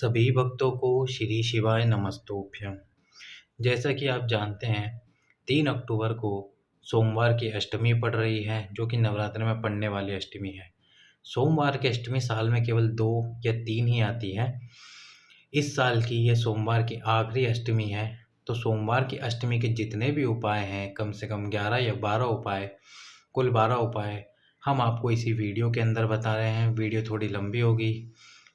सभी भक्तों को श्री शिवाय नमस्तोभ्यम। जैसा कि आप जानते हैं 3 अक्टूबर को सोमवार की अष्टमी पड़ रही है, जो कि नवरात्र में पड़ने वाली अष्टमी है। सोमवार की अष्टमी साल में केवल 2 या 3 ही आती है। इस साल की ये सोमवार की आखिरी अष्टमी है। तो सोमवार की अष्टमी के जितने भी उपाय हैं, कम से कम 11 या 12 उपाय, कुल 12 उपाय हम आपको इसी वीडियो के अंदर बता रहे हैं। वीडियो थोड़ी लंबी होगी।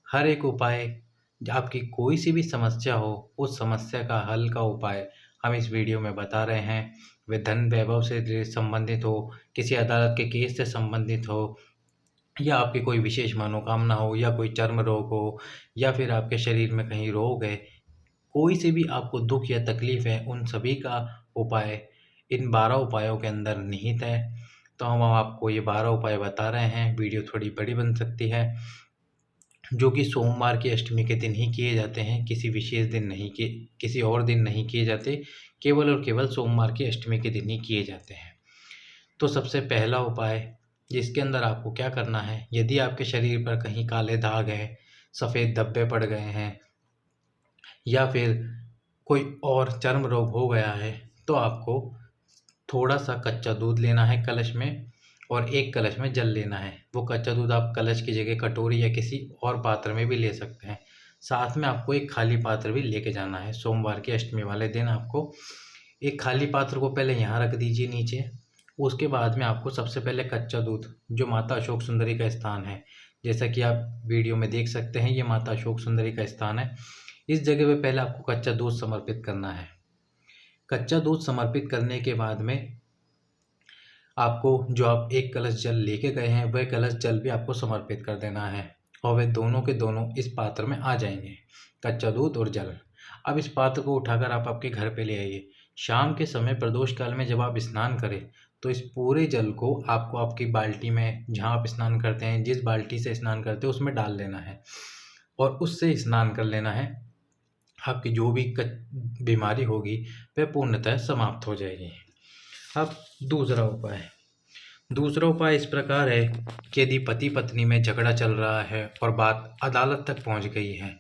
हर एक उपाय, आपकी कोई सी भी समस्या हो, उस समस्या का हल का उपाय हम इस वीडियो में बता रहे हैं। वे धन वैभव से संबंधित हो, किसी अदालत के केस से संबंधित हो, या आपकी कोई विशेष मनोकामना हो, या कोई चर्म रोग हो, या फिर आपके शरीर में कहीं रोग है, कोई से भी आपको दुख या तकलीफ है, उन सभी का उपाय इन 12 उपायों के अंदर निहित है। तो हम आपको ये 12 उपाय बता रहे हैं। वीडियो थोड़ी बड़ी बन सकती है, जो कि सोमवार की अष्टमी के दिन ही किए जाते हैं। किसी विशेष दिन नहीं किए, किसी और दिन नहीं किए जाते, केवल और केवल सोमवार की अष्टमी के दिन ही किए जाते हैं। तो सबसे पहला उपाय, जिसके अंदर आपको क्या करना है, यदि आपके शरीर पर कहीं काले दाग हैं, सफ़ेद धब्बे पड़ गए हैं, या फिर कोई और चर्म रोग हो गया है, तो आपको थोड़ा सा कच्चा दूध लेना है कलश में, और 1 कलश में जल लेना है। वो कच्चा दूध आप कलश की जगह कटोरी या किसी और पात्र में भी ले सकते हैं। साथ में आपको एक खाली पात्र भी लेके जाना है। सोमवार की अष्टमी वाले दिन आपको एक खाली पात्र को पहले यहाँ रख दीजिए नीचे। उसके बाद में आपको सबसे पहले कच्चा दूध, जो माता अशोक सुंदरी का स्थान है, जैसा कि आप वीडियो में देख सकते हैं, ये माता अशोक सुंदरी का स्थान है। इस जगह पे पहले आपको कच्चा दूध समर्पित करना है। कच्चा दूध समर्पित करने के बाद में आपको, जो आप 1 कलश जल लेके गए हैं, वह कलश जल भी आपको समर्पित कर देना है, और वे दोनों के दोनों इस पात्र में आ जाएंगे, कच्चा दूध और जल। अब इस पात्र को उठाकर आप आपके घर पे ले आइए। शाम के समय प्रदोष काल में जब आप स्नान करें, तो इस पूरे जल को आपको आपकी बाल्टी में, जहाँ आप स्नान करते हैं, जिस बाल्टी से स्नान करते हैं, उसमें डाल देना है और उससे स्नान कर लेना है। आपकी जो भी बीमारी होगी वह पूर्णतः समाप्त हो जाएगी। अब दूसरा उपाय इस प्रकार है कि यदि पति पत्नी में झगड़ा चल रहा है और बात अदालत तक पहुंच गई है,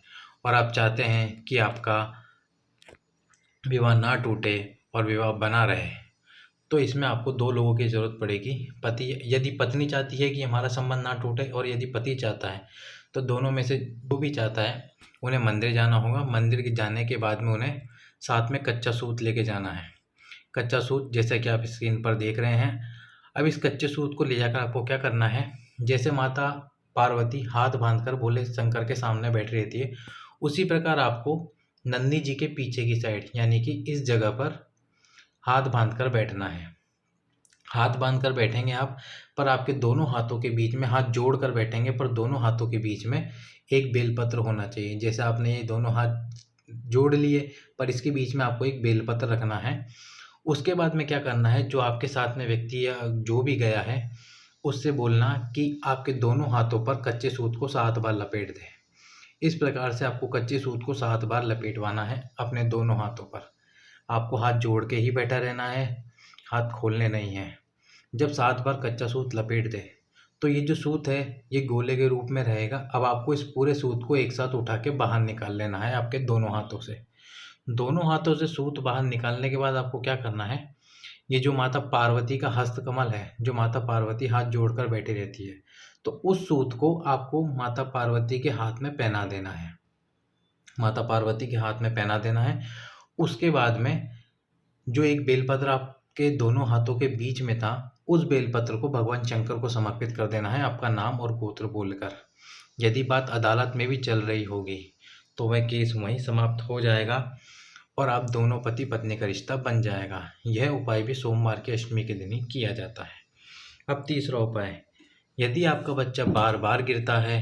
और आप चाहते हैं कि आपका विवाह ना टूटे और विवाह बना रहे, तो इसमें आपको 2 लोगों की ज़रूरत पड़ेगी। यदि पत्नी चाहती है कि हमारा संबंध ना टूटे, और यदि पति चाहता है, तो दोनों में से जो भी चाहता है, उन्हें मंदिर जाना होगा। मंदिर के जाने के बाद में उन्हें साथ में कच्चा सूत लेके जाना है। कच्चा सूत, जैसा कि आप स्क्रीन पर देख रहे हैं। अब इस कच्चे सूत को ले जाकर आपको क्या करना है, जैसे माता पार्वती हाथ बांधकर भोले शंकर के सामने बैठी रहती है, उसी प्रकार आपको नंदी जी के पीछे की साइड, यानी कि इस जगह पर हाथ बांधकर बैठना है। हाथ बांधकर बैठेंगे आप, पर आपके दोनों हाथों के बीच में, हाथ जोड़कर बैठेंगे, पर दोनों हाथों के बीच में एक बेलपत्र होना चाहिए। जैसे आपने ये दोनों हाथ जोड़ लिए, पर इसके बीच में आपको एक बेलपत्र रखना है। उसके बाद में क्या करना है, जो आपके साथ में व्यक्ति या जो भी गया है, उससे बोलना कि आपके दोनों हाथों पर कच्चे सूत को 7 बार लपेट दें। इस प्रकार से आपको कच्चे सूत को 7 बार लपेटवाना है अपने दोनों हाथों पर। आपको हाथ जोड़ के ही बैठा रहना है, हाथ खोलने नहीं है। जब 7 बार कच्चा सूत लपेट दे, तो ये जो सूत है ये गोले के रूप में रहेगा। अब आपको इस पूरे सूत को एक साथ उठा के बाहर निकाल लेना है आपके दोनों हाथों से। दोनों हाथों से सूत बाहर निकालने के बाद आपको क्या करना है, ये जो माता पार्वती का हस्तकमल है, जो माता पार्वती हाथ जोड़कर बैठी रहती है, तो उस सूत को आपको माता पार्वती के हाथ में पहना देना है। माता पार्वती के हाथ में पहना देना है। उसके बाद में जो एक बेलपत्र आपके दोनों हाथों के बीच में था, उस बेलपत्र को भगवान शंकर को समर्पित कर देना है, आपका नाम और गोत्र बोलकर। यदि बात अदालत में भी चल रही होगी, तो वह केस वहीं समाप्त हो जाएगा और आप दोनों पति पत्नी का रिश्ता बन जाएगा। यह उपाय भी सोमवार की अष्टमी के दिन ही किया जाता है। अब तीसरा उपाय, यदि आपका बच्चा बार बार गिरता है,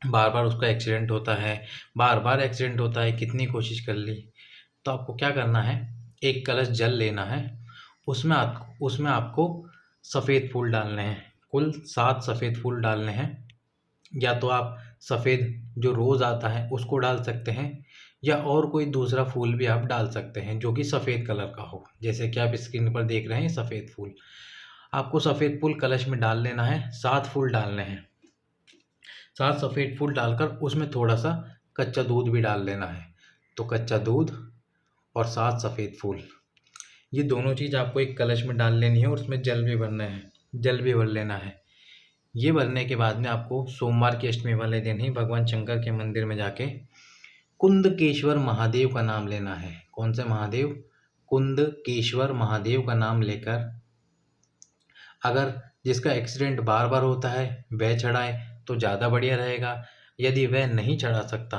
बार बार उसका एक्सीडेंट होता है, बार बार एक्सीडेंट होता है, कितनी कोशिश कर ली, तो आपको क्या करना है, 1 कलश जल लेना है। उसमें आपको सफ़ेद फूल डालने हैं। कुल 7 सफ़ेद फूल डालने हैं। या तो आप सफ़ेद जो रोज़ आता है उसको डाल सकते हैं, या और कोई दूसरा फूल भी आप डाल सकते हैं जो कि सफ़ेद कलर का हो। जैसे कि आप स्क्रीन पर देख रहे हैं, सफ़ेद फूल। आपको सफ़ेद फूल कलश में डाल लेना है। 7 फूल डालने हैं। 7 सफ़ेद फूल डालकर उसमें थोड़ा सा कच्चा दूध भी डाल लेना है। तो कच्चा दूध और 7 सफ़ेद फूल, ये दोनों चीज़ आपको एक कलश में डाल लेनी है और उसमें जल भी भरना है, जल भी भर लेना है। ये भरने के बाद में आपको सोमवार की अष्टमी वाले दिन ही भगवान शंकर के मंदिर में जाके कुंदकेश्वर महादेव का नाम लेना है। कौन से महादेव? कुंदकेश्वर महादेव का नाम लेकर, अगर जिसका एक्सीडेंट बार बार होता है वह चढ़ाए तो ज़्यादा बढ़िया रहेगा। यदि वह नहीं चढ़ा सकता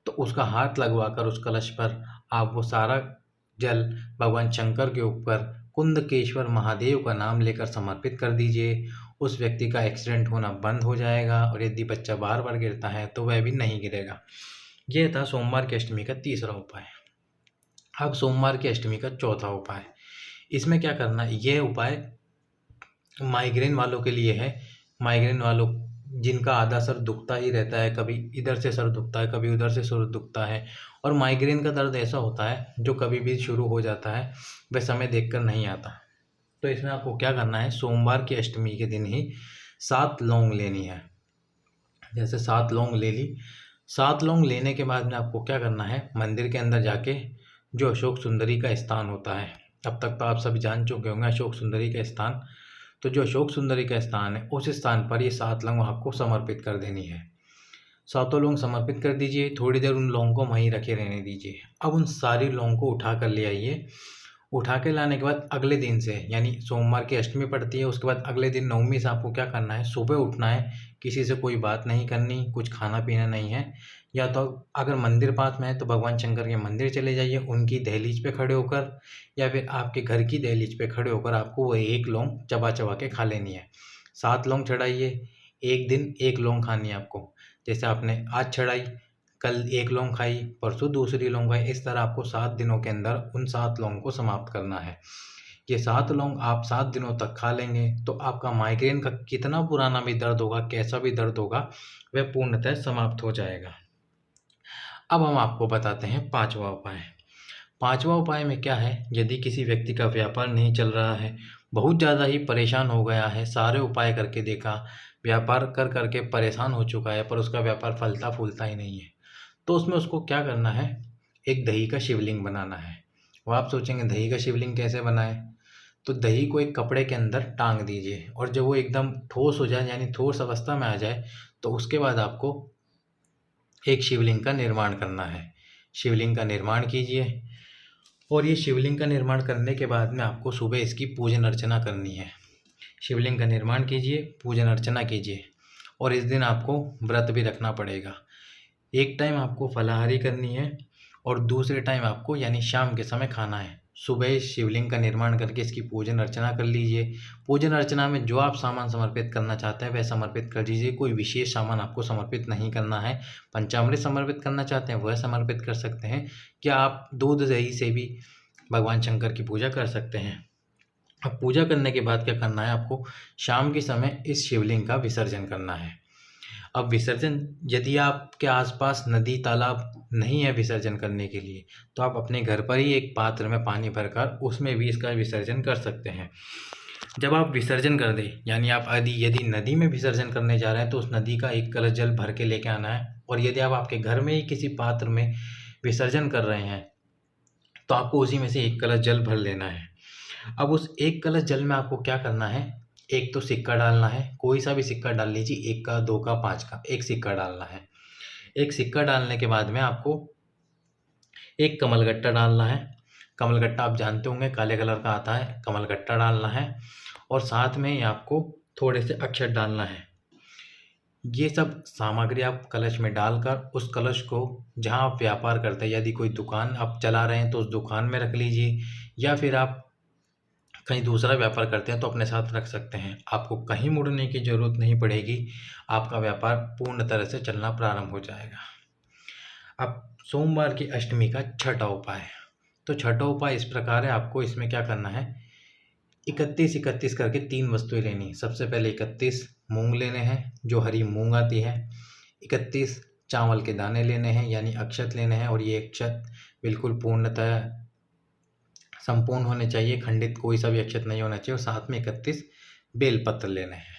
तो उसका हाथ लगवाकर उस कलश पर आप वो सारा जल भगवान शंकर के ऊपर कुंदकेश्वर महादेव का नाम लेकर समर्पित कर दीजिए। उस व्यक्ति का एक्सीडेंट होना बंद हो जाएगा और यदि बच्चा बार बार गिरता है तो वह भी नहीं गिरेगा। यह था सोमवार की अष्टमी का तीसरा उपाय। अब सोमवार की अष्टमी का चौथा उपाय, इसमें क्या करना है? यह उपाय माइग्रेन वालों के लिए है। माइग्रेन वालों जिनका आधा सर दुखता ही रहता है, कभी इधर से सर दुखता है, कभी उधर से सर दुखता है, और माइग्रेन का दर्द ऐसा होता है जो कभी भी शुरू हो जाता है, वह समय देखकर नहीं आता। तो इसमें आपको क्या करना है? सोमवार की अष्टमी के दिन ही 7 लौंग लेनी है। जैसे 7 लौंग ले ली, 7 लौंग लेने के बाद में आपको क्या करना है? मंदिर के अंदर जाके जो अशोक सुंदरी का स्थान होता है, अब तक तो आप सभी जान चुके होंगे अशोक सुंदरी का स्थान, तो जो अशोक सुंदरी का स्थान है उस स्थान पर ये 7 लौंग आपको समर्पित कर देनी है। 7 लौंग समर्पित कर दीजिए, थोड़ी देर उन लौंग को वहीं रखे रहने दीजिए। अब उन सारी लौंग को उठा कर ले आइए। उठा के लाने के बाद अगले दिन से, यानी सोमवार की अष्टमी पड़ती है, उसके बाद अगले दिन नवमी से आपको क्या करना है? सुबह उठना है, किसी से कोई बात नहीं करनी, कुछ खाना पीना नहीं है। या तो अगर मंदिर पास में है तो भगवान शंकर के मंदिर चले जाइए, उनकी दहलीज पे खड़े होकर, या फिर आपके घर की दहलीज पे खड़े होकर आपको वो 1 लौंग चबा चबा के खा लेनी है। 7 लौंग चढ़ाइए, एक दिन 1 लौंग खानी है आपको। जैसे आपने आज चढ़ाई, कल 1 लौंग खाई, परसों दूसरी लौंग खाई, इस तरह आपको 7 दिनों के अंदर उन 7 लौंग को समाप्त करना है। ये 7 लौंग आप 7 दिनों तक खा लेंगे तो आपका माइग्रेन का कितना पुराना भी दर्द होगा, कैसा भी दर्द होगा, वह पूर्णतः समाप्त हो जाएगा। अब हम आपको बताते हैं 5वां उपाय। 5वां उपाय में क्या है? यदि किसी व्यक्ति का व्यापार नहीं चल रहा है, बहुत ज़्यादा ही परेशान हो गया है, सारे उपाय करके देखा, व्यापार कर करके परेशान हो चुका है, पर उसका व्यापार फलता फूलता ही नहीं है, तो उसमें उसको क्या करना है? एक दही का शिवलिंग बनाना है। वो आप सोचेंगे दही का शिवलिंग कैसे बनाए? तो दही को एक कपड़े के अंदर टांग दीजिए और जब वो एकदम ठोस हो जाए, यानी ठोस अवस्था में आ जाए, तो उसके बाद आपको एक शिवलिंग का निर्माण करना है। शिवलिंग का निर्माण कीजिए और ये शिवलिंग का निर्माण करने के बाद में आपको सुबह इसकी पूजन अर्चना करनी है। शिवलिंग का निर्माण कीजिए, पूजन अर्चना कीजिए, और इस दिन आपको व्रत भी रखना पड़ेगा। एक टाइम आपको फलाहारी करनी है और दूसरे टाइम आपको, यानी शाम के समय, खाना है। सुबह शिवलिंग का निर्माण करके इसकी पूजन अर्चना कर लीजिए। पूजन अर्चना में जो आप सामान समर्पित करना चाहते हैं वह समर्पित कर दीजिए, कोई विशेष सामान आपको समर्पित नहीं करना है। पंचामृत समर्पित करना चाहते हैं वह समर्पित कर सकते हैं, या आप दूध दही से भी भगवान शंकर की पूजा कर सकते हैं। अब पूजा करने के बाद क्या करना है? आपको शाम के समय इस शिवलिंग का विसर्जन करना है। अब विसर्जन, यदि आपके आसपास नदी तालाब नहीं है विसर्जन करने के लिए, तो आप अपने घर पर ही एक पात्र में पानी भरकर उसमें भी इसका विसर्जन कर सकते हैं। जब आप विसर्जन कर दें, यानी आप यदि नदी में विसर्जन करने जा रहे हैं तो उस नदी का एक कलश जल भर के लेके आना है, और यदि आप आपके घर में ही किसी पात्र में विसर्जन कर रहे हैं तो आपको उसी में से एक कलश जल भर लेना है। अब उस एक कलश जल में आपको क्या करना है? एक तो सिक्का डालना है, कोई सा भी सिक्का डाल लीजिए, 1 का, 2 का, 5 का, एक सिक्का डालना है। एक सिक्का डालने के बाद में आपको एक कमलगट्टा डालना है। कमलगट्टा आप जानते होंगे काले कलर का आता है, कमलगट्टा डालना है, और साथ में ही आपको थोड़े से अक्षत डालना है। ये सब सामग्री आप कलश में डालकर उस कलश को जहाँ आप व्यापार करते हैं, यदि कोई दुकान आप चला रहे हैं तो उस दुकान में रख लीजिए, या फिर आप कहीं दूसरा व्यापार करते हैं तो अपने साथ रख सकते हैं। आपको कहीं मुड़ने की ज़रूरत नहीं पड़ेगी, आपका व्यापार पूर्ण तरह से चलना प्रारंभ हो जाएगा। अब सोमवार की अष्टमी का छठा उपाय। तो छठा उपाय इस प्रकार है, आपको इसमें क्या करना है? 31-31 करके 3 वस्तुएं लेनी। सबसे पहले 31 मूंग लेने हैं, जो हरी मूंग आती है। 31 चावल के दाने लेने हैं, यानी अक्षत लेने हैं, और ये अक्षत बिल्कुल पूर्णतः संपूर्ण होने चाहिए, खंडित कोई सा भी अक्षत नहीं होना चाहिए, और साथ में 31 बेलपत्र लेने हैं।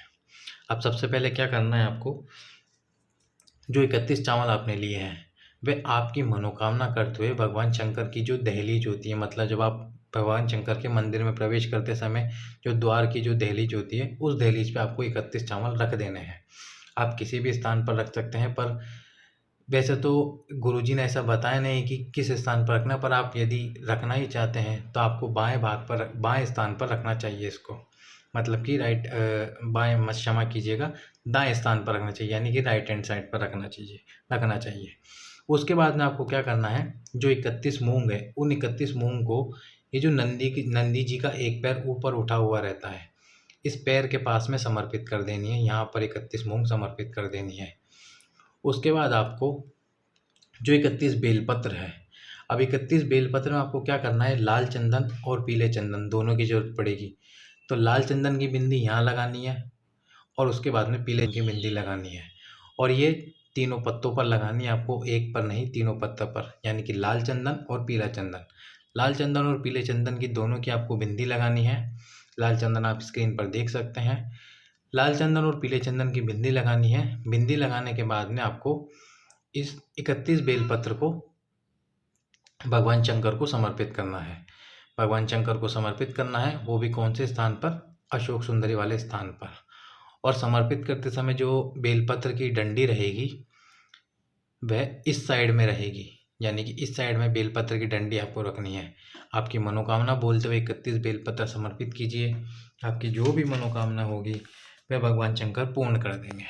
अब सबसे पहले क्या करना है आपको? जो 31 चावल आपने लिए हैं वह आपकी मनोकामना करते हुए भगवान शंकर की जो दहलीज होती है, मतलब जब आप भगवान शंकर के मंदिर में प्रवेश करते समय जो द्वार की जो दहलीज होती है, उस दहलीज पे आपको 31 चावल रख देने हैं। आप किसी भी स्थान पर रख सकते हैं, पर वैसे तो गुरुजी ने ऐसा बताया नहीं कि किस स्थान पर रखना, पर आप यदि रखना ही चाहते हैं तो आपको बाएं स्थान पर रखना चाहिए इसको। मतलब कि क्षमा कीजिएगा, दाएं स्थान पर रखना चाहिए, यानी कि राइट हैंड साइड पर रखना चाहिए। उसके बाद में आपको क्या करना है, जो 31 मूंग है, उन 31 मूंग को, ये जो नंदी जी का एक पैर ऊपर उठा हुआ रहता है, इस पैर के पास में समर्पित कर देनी है। यहाँ पर 31 मूंग समर्पित कर देनी है। उसके बाद आपको जो 31 बेलपत्र है, अब 31 बेलपत्र में आपको क्या करना है, लाल चंदन और पीले चंदन दोनों की ज़रूरत पड़ेगी। तो लाल चंदन की बिंदी यहाँ लगानी है और उसके बाद में पीले की बिंदी लगानी है, और ये तीनों पत्तों पर लगानी है आपको, एक पर नहीं, तीनों पत्तों पर, यानी कि लाल चंदन और पीला चंदन। लाल चंदन और पीले चंदन की दोनों की आपको बिंदी लगानी है। लाल चंदन आप स्क्रीन पर देख सकते हैं। लाल चंदन और पीले चंदन की बिंदी लगानी है। बिंदी लगाने के बाद में आपको इस 31 बेलपत्र को भगवान शंकर को समर्पित करना है। भगवान शंकर को समर्पित करना है, वो भी कौन से स्थान पर, अशोक सुंदरी वाले स्थान पर। और समर्पित करते समय जो बेलपत्र की डंडी रहेगी वह इस साइड में रहेगी, यानी कि इस साइड में बेलपत्र की डंडी आपको रखनी है। आपकी मनोकामना बोलते हुए 31 बेलपत्र समर्पित कीजिए। आपकी जो भी मनोकामना होगी वह भगवान शंकर पूर्ण कर देंगे।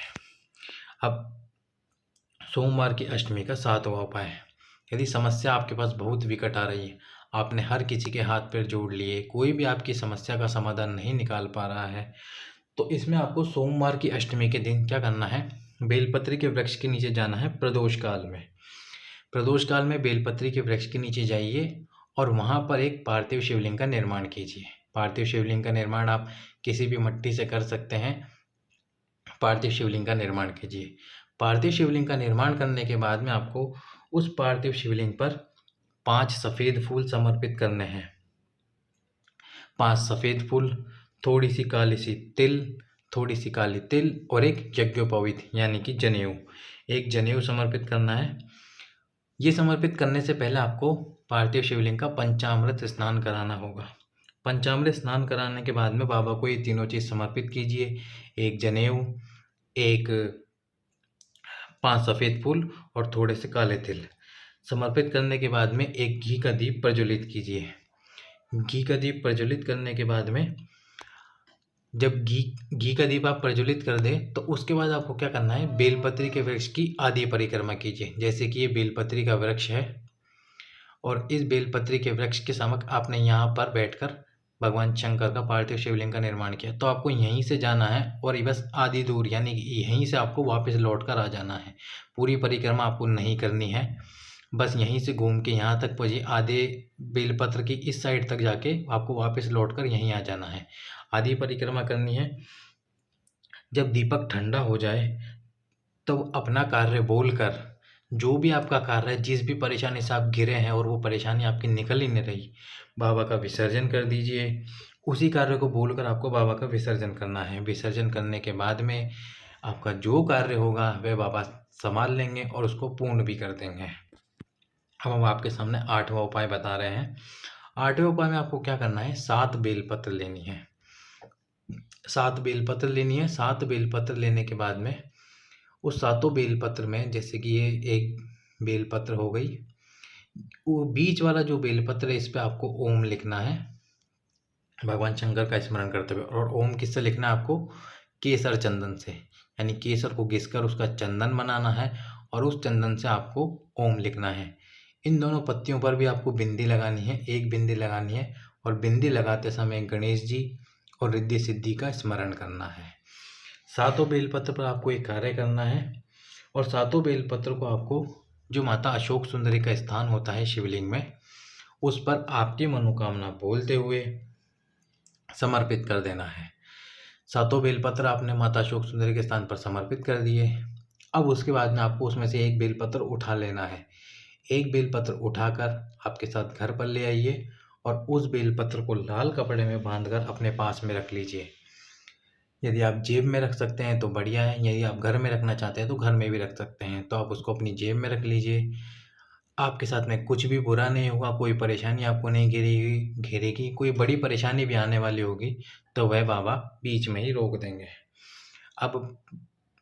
अब सोमवार की अष्टमी का 7वां उपाय, यदि समस्या आपके पास बहुत विकट आ रही है, आपने हर किसी के हाथ पैर जोड़ लिए, कोई भी आपकी समस्या का समाधान नहीं निकाल पा रहा है, तो इसमें आपको सोमवार की अष्टमी के दिन क्या करना है, बेलपत्री के वृक्ष के नीचे जाना है। प्रदोष काल में बेलपत्री के वृक्ष के नीचे जाइए और वहाँ पर एक पार्थिव शिवलिंग का निर्माण कीजिए। पार्थिव शिवलिंग का निर्माण आप किसी भी मिट्टी से कर सकते हैं। पार्थिव शिवलिंग का निर्माण कीजिए। पार्थिव शिवलिंग का निर्माण करने के बाद में आपको उस पार्थिव शिवलिंग पर 5 सफ़ेद फूल समर्पित करने हैं। 5 सफ़ेद फूल, थोड़ी सी काली तिल और एक यज्ञोपवीत यानी कि जनेऊ, एक जनेऊ समर्पित करना है। ये समर्पित करने से पहले आपको पार्थिव शिवलिंग का पंचामृत स्नान कराना होगा। पंचामृत स्नान कराने के बाद में बाबा को ये तीनों चीज़ समर्पित कीजिए, एक जनेऊ, एक 5 सफ़ेद फूल और थोड़े से काले तिल। समर्पित करने के बाद में एक घी का दीप प्रज्वलित कीजिए। घी का दीप प्रज्वलित करने के बाद में जब घी का दीप आप प्रज्वलित कर दें तो उसके बाद आपको क्या करना है, बेलपत्री के वृक्ष की आधी परिक्रमा कीजिए। जैसे कि ये बेलपत्री का वृक्ष है और इस बेलपत्री के वृक्ष के समक्ष आपने यहाँ पर बैठकर भगवान शंकर का पार्थिव शिवलिंग का निर्माण किया, तो आपको यहीं से जाना है और ये बस आधी दूर, यानी कि यहीं से आपको वापस लौट कर आ जाना है। पूरी परिक्रमा आपको नहीं करनी है, बस यहीं से घूम के यहाँ तक पहुँचिए, आधे बेलपत्र की इस साइड तक जाके आपको वापस लौटकर यहीं आ जाना है। आधी परिक्रमा करनी है। जब दीपक ठंडा हो जाए तो अपना कार्य बोलकर, जो भी आपका कार्य है, जिस भी परेशानी से आप घिरे हैं और वो परेशानी आपकी निकल ही नहीं रही, बाबा का विसर्जन कर दीजिए। उसी कार्य को बोलकर आपको बाबा का विसर्जन करना है। विसर्जन करने के बाद में आपका जो कार्य होगा वह बाबा संभाल लेंगे और उसको पूर्ण भी कर देंगे। अब हम आपके सामने 8वां उपाय बता रहे हैं। 8वें उपाय में आपको क्या करना है, 7 बेलपत्र लेनी है। 7 बेलपत्र लेनी है। 7 बेलपत्र लेने के बाद में उस 7 बेलपत्र में, जैसे कि ये एक बेलपत्र हो गई, वो बीच वाला जो बेलपत्र है इस पे आपको ओम लिखना है, भगवान शंकर का स्मरण करते हुए। और ओम किससे लिखना है आपको, केसर चंदन से, यानी केसर को घिसकर उसका चंदन बनाना है और उस चंदन से आपको ओम लिखना है। इन दोनों पत्तियों पर भी आपको बिंदी लगानी है, एक बिंदी लगानी है, और बिंदी लगाते समय गणेश जी और रिद्धि सिद्धि का स्मरण करना है। 7 बेलपत्र पर आपको एक कार्य करना है और 7 बेलपत्र को आपको जो माता अशोक सुंदरी का स्थान होता है शिवलिंग में, उस पर आपकी मनोकामना बोलते हुए समर्पित कर देना है। 7 बेलपत्र आपने माता अशोक सुंदरी के स्थान पर समर्पित कर दिए। अब उसके बाद में आपको उसमें से एक बेलपत्र उठा लेना है। एक बेलपत्र उठाकर आपके साथ घर पर ले आइए और उस बेलपत्र को लाल कपड़े में बांधकर अपने पास में रख लीजिए। यदि आप जेब में रख सकते हैं तो बढ़िया है, यदि आप घर में रखना चाहते हैं तो घर में भी रख सकते हैं, तो आप उसको अपनी जेब में रख लीजिए। आपके साथ में कुछ भी बुरा नहीं होगा, कोई परेशानी आपको नहीं घेरेगी। कोई बड़ी परेशानी भी आने वाली होगी तो वह बाबा बीच में ही रोक देंगे। अब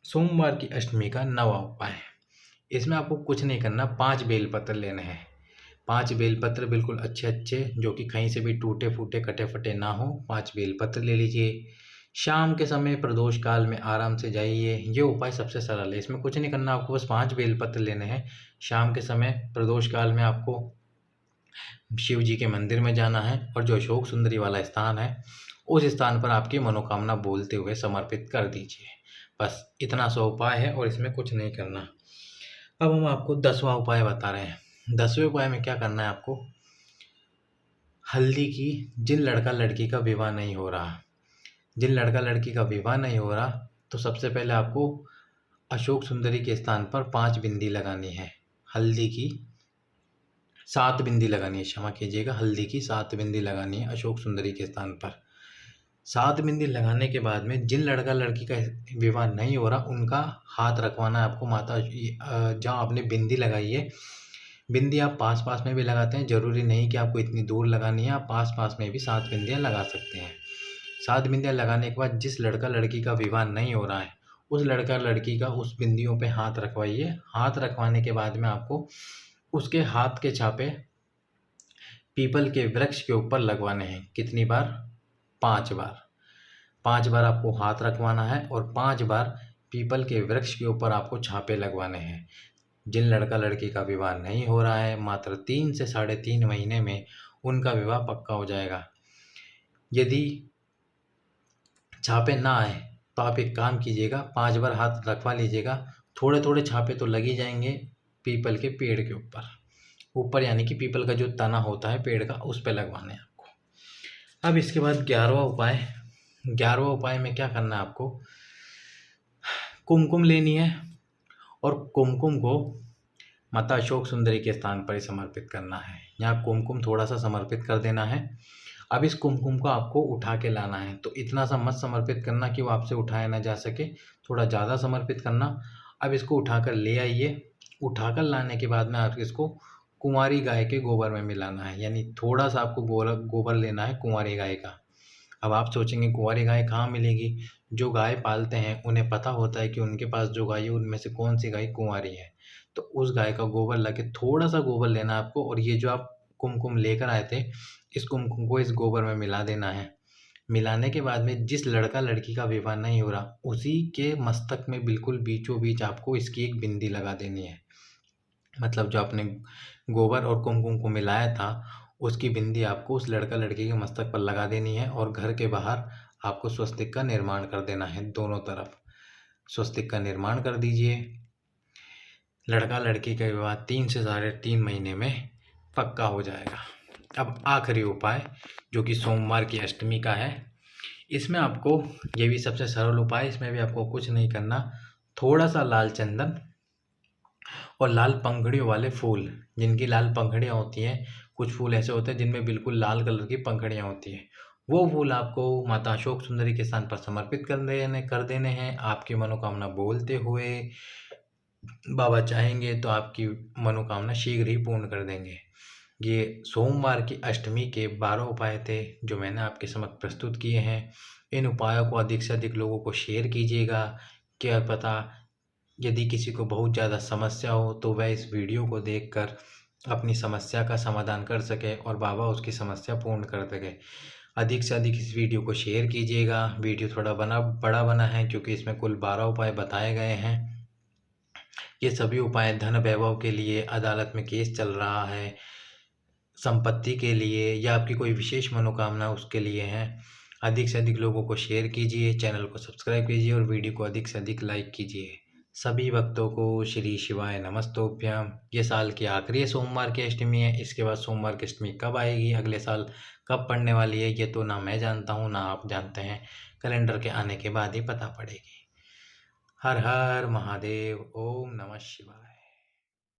सोमवार की अष्टमी का 9वां उपाय। इसमें आपको कुछ नहीं करना, 5 बेलपत्र लेने हैं। 5 बेलपत्र बिल्कुल अच्छे-अच्छे, जो कि कहीं से भी टूटे-फूटे, कटे-फटे ना हो, 5 बेलपत्र ले लीजिए। शाम के समय प्रदोष काल में आराम से जाइए। ये उपाय सबसे सरल है, इसमें कुछ नहीं करना, आपको बस 5 बेलपत्र लेने हैं। शाम के समय प्रदोष काल में आपको शिव जी के मंदिर में जाना है और जो अशोक सुंदरी वाला स्थान है, उस स्थान पर आपकी मनोकामना बोलते हुए समर्पित कर दीजिए। बस इतना सा उपाय है और इसमें कुछ नहीं करना। अब हम आपको 10वां उपाय बता रहे हैं। 10वें उपाय में क्या करना है आपको, हल्दी की, जिन लड़का लड़की का विवाह नहीं हो रहा, जिन लड़का लड़की का विवाह नहीं हो रहा, तो सबसे पहले आपको अशोक सुंदरी के स्थान पर 5 बिंदी लगानी है। हल्दी की 7 बिंदी लगानी है, क्षमा कीजिएगा, हल्दी की 7 बिंदी लगानी है अशोक सुंदरी के स्थान पर। 7 बिंदी लगाने के बाद में जिन लड़का लड़की का विवाह नहीं हो रहा, उनका हाथ रखवाना है आपको माता जहाँ आपने बिंदी लगाई है। बिंदी आप पास पास में भी लगाते हैं, ज़रूरी नहीं कि आपको इतनी दूर लगानी है, आप पास पास में भी 7 बिंदियाँ लगा सकते हैं। 7 बिंदियाँ लगाने के बाद जिस लड़का लड़की का विवाह नहीं हो रहा है, उस लड़का लड़की का उस बिंदियों पे हाथ रखवाइए। हाथ रखवाने के बाद में आपको उसके हाथ के छापे पीपल के वृक्ष के ऊपर लगवाने हैं। कितनी बार? 5 बार। 5 बार आपको हाथ रखवाना है और 5 बार पीपल के वृक्ष के ऊपर आपको छापे लगवाने हैं। जिन लड़का लड़की का विवाह नहीं हो रहा है, मात्र 3 से 3.5 महीने में उनका विवाह पक्का हो जाएगा। यदि छापे ना आए तो आप एक काम कीजिएगा, 5 बार हाथ रखवा लीजिएगा। थोड़े थोड़े छापे तो लग ही जाएंगे पीपल के पेड़ के ऊपर यानी कि पीपल का जो तना होता है पेड़ का, उस पे लगवाने हैं आपको। अब इसके बाद 11वां उपाय। 11वां उपाय में क्या करना है आपको, कुमकुम लेनी है और कुमकुम को माता अशोक सुंदरी के स्थान पर ही समर्पित करना है। यहाँ कुमकुम थोड़ा सा समर्पित कर देना है। अब इस कुमकुम को आपको उठा के लाना है, तो इतना सा मत समर्पित करना कि वो आपसे उठाया ना जा सके, थोड़ा ज़्यादा समर्पित करना। अब इसको उठाकर ले आइए। उठाकर लाने के बाद में आप इसको कुंवारी गाय के गोबर में मिलाना है, यानी थोड़ा सा आपको गोबर लेना है कुंवारी गाय का। अब आप सोचेंगे कुंवारी गाय कहाँ मिलेगी? जो गाय पालते हैं उन्हें पता होता है कि उनके पास जो गाय है उनमें से कौन सी गाय कुंवारी है, तो उस गाय का गोबर लाके थोड़ा सा गोबर लेना है आपको, और ये जो आप कुमकुम लेकर आए थे, इस कुमकुम को इस गोबर में मिला देना है। मिलाने के बाद में जिस लड़का लड़की का विवाह नहीं हो रहा, उसी के मस्तक में बिल्कुल बीचों बीच आपको इसकी एक बिंदी लगा देनी है। मतलब जो आपने गोबर और कुमकुम को मिलाया था, उसकी बिंदी आपको उस लड़का लड़की के मस्तक पर लगा देनी है और घर के बाहर आपको स्वस्तिक का निर्माण कर देना है। दोनों तरफ स्वस्तिक का निर्माण कर दीजिए। लड़का लड़की का विवाह 3 से 3.5 महीने में पक्का हो जाएगा। अब आखिरी उपाय जो कि सोमवार की अष्टमी का है, इसमें आपको, ये भी सबसे सरल उपाय, इसमें भी आपको कुछ नहीं करना। थोड़ा सा लाल चंदन और लाल पंखुड़ियों वाले फूल, जिनकी लाल पंखुड़ियाँ होती हैं, कुछ फूल ऐसे होते हैं जिनमें बिल्कुल लाल कलर की पंखुड़ियाँ होती हैं, वो फूल आपको माता अशोक सुंदरी के स्थान पर समर्पित कर देने हैं। आपकी मनोकामना बोलते हुए बाबा चाहेंगे तो आपकी मनोकामना शीघ्र ही पूर्ण कर देंगे। ये सोमवार की अष्टमी के 12 उपाय थे जो मैंने आपके समक्ष प्रस्तुत किए हैं। इन उपायों को अधिक से अधिक लोगों को शेयर कीजिएगा। क्या पता यदि किसी को बहुत ज़्यादा समस्या हो तो वह इस वीडियो को देखकर अपनी समस्या का समाधान कर सके और बाबा उसकी समस्या पूर्ण कर सके। अधिक से अधिक इस वीडियो को शेयर कीजिएगा। वीडियो थोड़ा बड़ा बना है क्योंकि इसमें कुल 12 उपाय बताए गए हैं। ये सभी उपाय धन वैभव के लिए, अदालत में केस चल रहा है, संपत्ति के लिए, या आपकी कोई विशेष मनोकामना उसके लिए हैं। अधिक से अधिक लोगों को शेयर कीजिए, चैनल को सब्सक्राइब कीजिए और वीडियो को अधिक से अधिक लाइक कीजिए। सभी भक्तों को श्री शिवाय नमस्तोभ्यम। ये साल की आखिरी सोमवार की अष्टमी है। इसके बाद सोमवार की अष्टमी कब आएगी, अगले साल कब पड़ने वाली है, ये तो ना मैं जानता हूँ ना आप जानते हैं। कैलेंडर के आने के बाद ही पता पड़ेगी। हर हर महादेव। ओम नमः शिवाय।